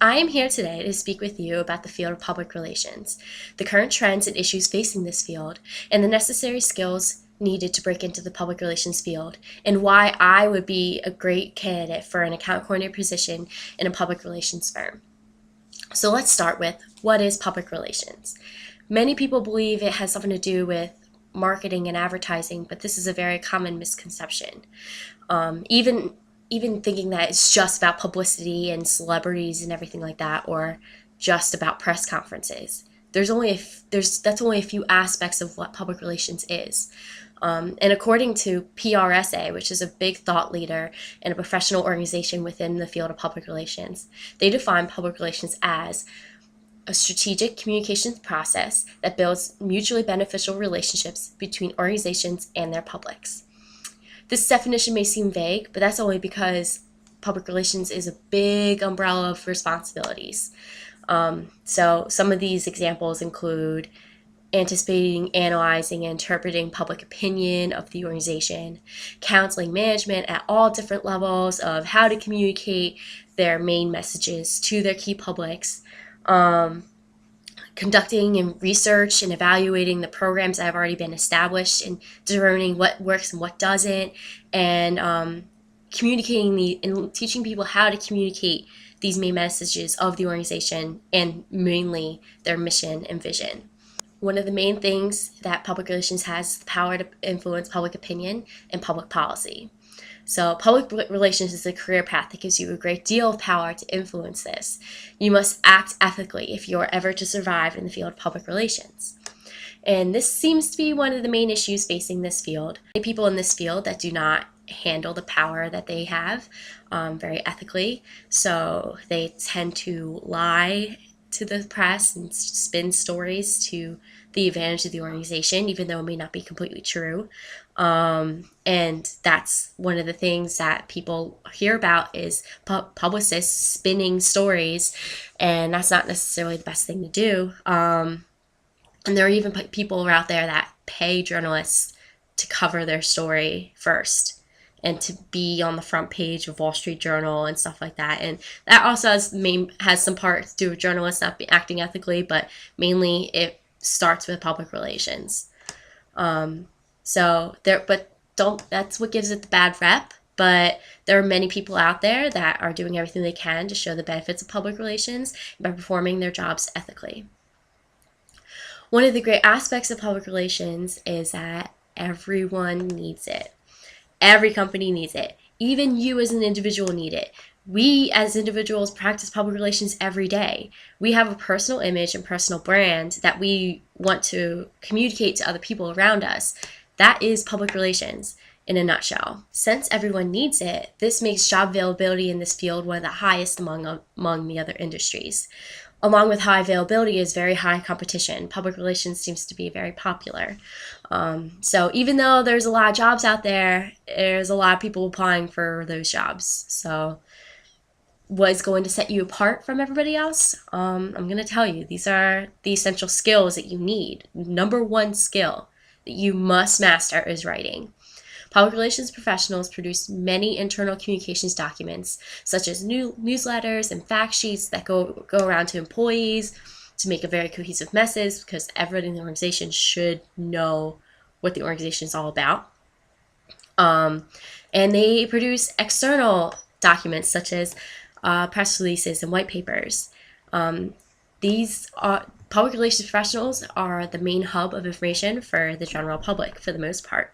I am here today to speak with you about the field of public relations, the current trends and issues facing this field, and the necessary skills needed to break into the public relations field, and why I would be a great candidate for an account coordinator position in a public relations firm. So let's start with, what is public relations? Many people believe it has something to do with marketing and advertising, but this is a very common misconception. Even thinking that it's just about publicity and celebrities and everything like that, or just about press conferences. That's only a few aspects of what public relations is. And according to PRSA, which is a big thought leader and a professional organization within the field of public relations, they define public relations as a strategic communications process that builds mutually beneficial relationships between organizations and their publics. This definition may seem vague, but that's only because public relations is a big umbrella of responsibilities. So some of these examples include anticipating, analyzing, and interpreting public opinion of the organization, counseling management at all different levels of how to communicate their main messages to their key publics, conducting and research and evaluating the programs that have already been established and determining what works and what doesn't, and communicating and teaching people how to communicate these main messages of the organization and mainly their mission and vision. One of the main things that public relations has is the power to influence public opinion and public policy. So public relations is a career path that gives you a great deal of power to influence this. You must act ethically if you are ever to survive in the field of public relations. And this seems to be one of the main issues facing this field. Many people in this field that do not handle the power that they have very ethically. So they tend to lie to the press and spin stories to the advantage of the organization, even though it may not be completely true. And that's one of the things that people hear about is publicists spinning stories, and that's not necessarily the best thing to do. And there are even people out there that pay journalists to cover their story first and to be on the front page of Wall Street Journal and stuff like that. And that also has some part to do with journalists not acting ethically, but mainly it starts with public relations. That's what gives it the bad rep, but there are many people out there that are doing everything they can to show the benefits of public relations by performing their jobs ethically. One of the great aspects of public relations is that everyone needs it. Every company needs it. Even you as an individual need it. We as individuals practice public relations every day. We have a personal image and personal brand that we want to communicate to other people around us. That is public relations in a nutshell. Since everyone needs it, this makes job availability in this field one of the highest among the other industries. Along with high availability is very high competition. Public relations seems to be very popular. So even though there's a lot of jobs out there, there's a lot of people applying for those jobs. So what is going to set you apart from everybody else? I'm going to tell you, these are the essential skills that you need. Number one skill that you must master is writing. Public relations professionals produce many internal communications documents, such as newsletters and fact sheets that go around to employees to make a very cohesive message, because everybody in the organization should know what the organization is all about. And they produce external documents, such as press releases and white papers. These public relations professionals are the main hub of information for the general public, for the most part.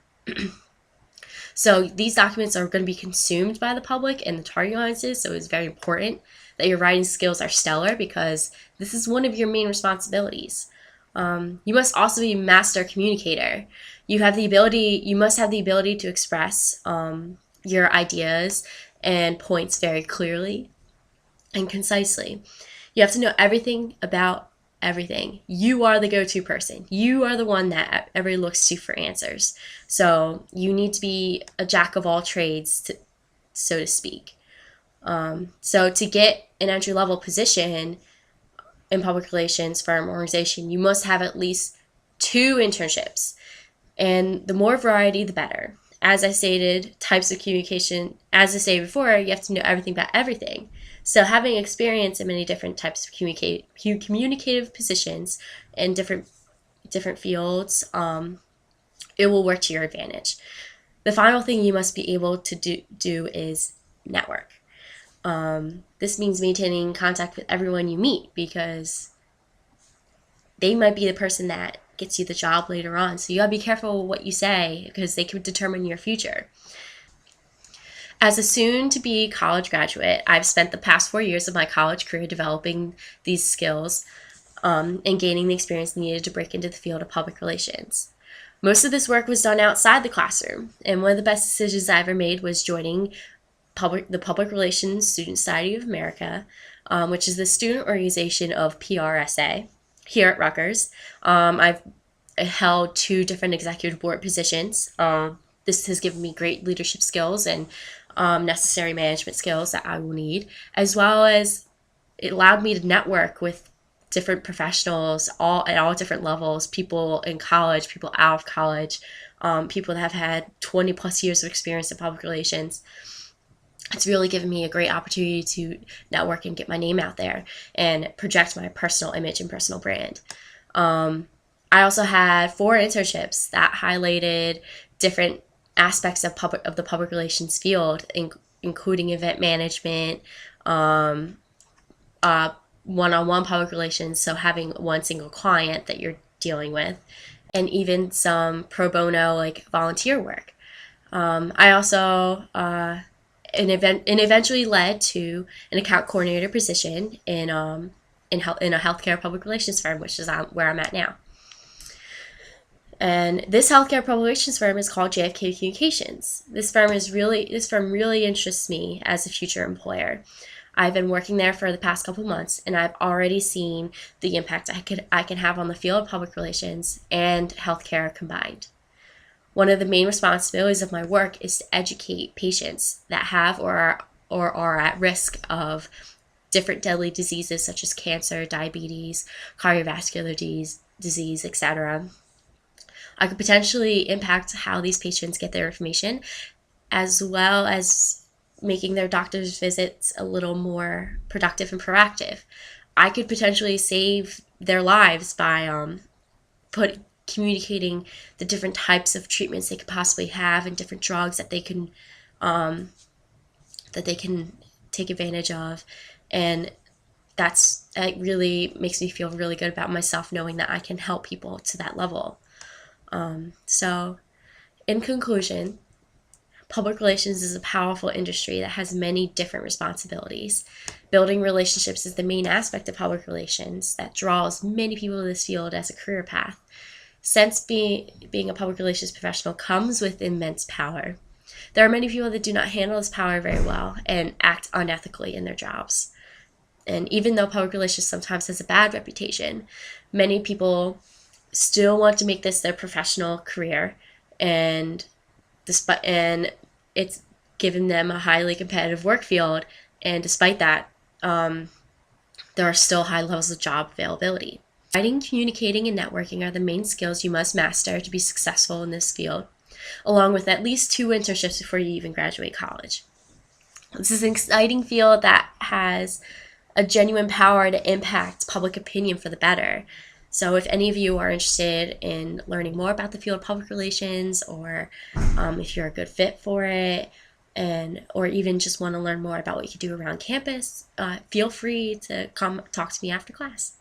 So these documents are going to be consumed by the public and the target audiences, so it's very important that your writing skills are stellar, because this is one of your main responsibilities. You must also be a master communicator. You must have the ability to express your ideas and points very clearly and concisely. You have to know everything about everything. You are the go-to person. You are the one that everybody looks to for answers. So you need to be a jack of all trades, so to speak. So to get an entry-level position in public relations firm or organization, you must have at least 2 internships. And the more variety, the better. As I stated, types of communication, as I stated before, you have to know everything about everything. So having experience in many different types of communicative positions in different fields, it will work to your advantage. The final thing you must be able to do is network. This means maintaining contact with everyone you meet, because they might be the person that gets you the job later on. So you gotta be careful what you say, because they could determine your future. As a soon to be college graduate, I've spent the past 4 years of my college career developing these skills, and gaining the experience needed to break into the field of public relations. Most of this work was done outside the classroom, and one of the best decisions I ever made was joining the Public Relations Student Society of America, which is the student organization of PRSA here at Rutgers. I've held 2 different executive board positions. This has given me great leadership skills and necessary management skills that I will need, as well as it allowed me to network with different professionals at all different levels, people in college, people out of college, people that have had 20 plus years of experience in public relations. It's really given me a great opportunity to network and get my name out there and project my personal image and personal brand. I also had 4 internships that highlighted different aspects of the public relations field, including event management, one-on-one public relations, so having one single client that you're dealing with, and even some pro bono, like volunteer work. I also eventually led to an account coordinator position in a healthcare public relations firm, which is where I'm at now. And this healthcare public relations firm is called JFK Communications. This firm really interests me as a future employer. I've been working there for the past couple months, and I've already seen the impact I can have on the field of public relations and healthcare combined. One of the main responsibilities of my work is to educate patients that have or are at risk of different deadly diseases such as cancer, diabetes, cardiovascular disease, etc. I could potentially impact how these patients get their information, as well as making their doctor's visits a little more productive and proactive. I could potentially save their lives by communicating the different types of treatments they could possibly have and different drugs that they can take advantage of, and it really makes me feel really good about myself, knowing that I can help people to that level. So, in conclusion, public relations is a powerful industry that has many different responsibilities. Building relationships is the main aspect of public relations that draws many people to this field as a career path. Since being a public relations professional comes with immense power, there are many people that do not handle this power very well and act unethically in their jobs. And even though public relations sometimes has a bad reputation, many people still want to make this their professional career, and it's given them a highly competitive work field, and despite that, there are still high levels of job availability. Writing, communicating, and networking are the main skills you must master to be successful in this field, along with at least 2 internships before you even graduate college. This is an exciting field that has a genuine power to impact public opinion for the better. So if any of you are interested in learning more about the field of public relations, or if you're a good fit for it, or even just want to learn more about what you can do around campus, feel free to come talk to me after class.